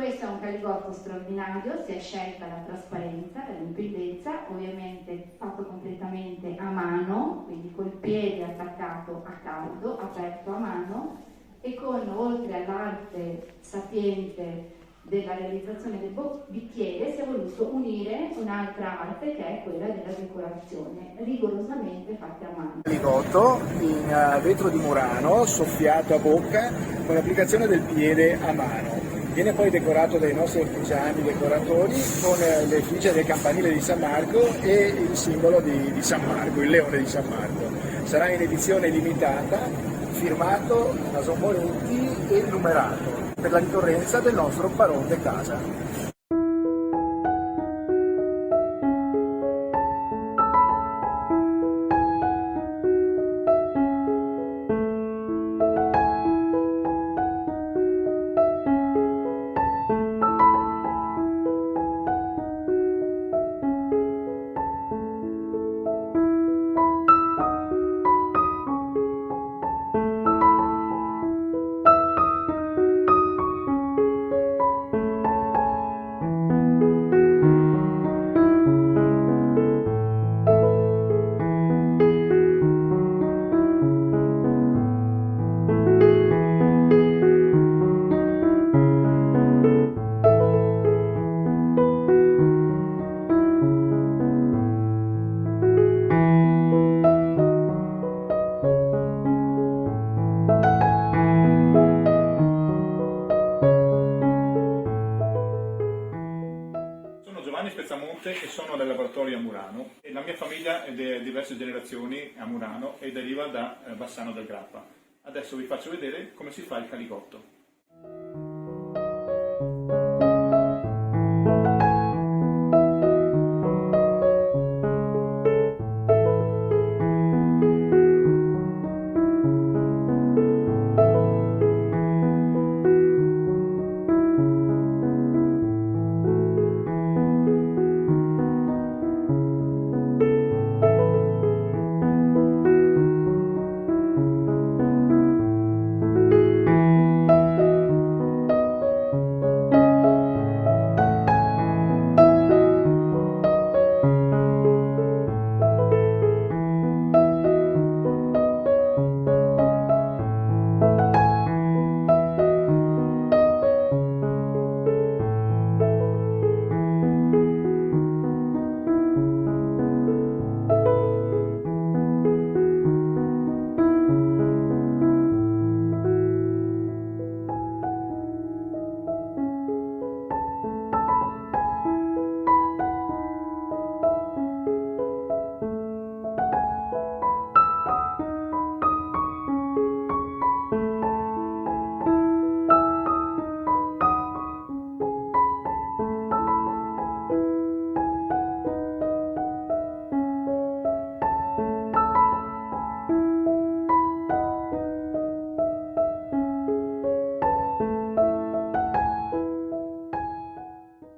Questo è un caligotto straordinario, si è scelta la trasparenza, la limpidezza, ovviamente fatto completamente a mano, quindi col piede attaccato a caldo, aperto a mano, e con, oltre all'arte sapiente della realizzazione del bicchiere, si è voluto unire un'altra arte che è quella della decorazione, rigorosamente fatta a mano. Caligotto in vetro di Murano, soffiato a bocca con l'applicazione del piede a mano. Viene poi decorato dai nostri artigiani decoratori con le effigie del campanile di San Marco e il simbolo di San Marco, il leone di San Marco. Sarà in edizione limitata, firmato Nason Moretti e numerato per la ricorrenza del nostro Baron de Casa. Sono Giovanni Spezzamonte e sono del laboratorio a Murano e la mia famiglia è di diverse generazioni a Murano e deriva da Bassano del Grappa. Adesso vi faccio vedere come si fa il caligotto.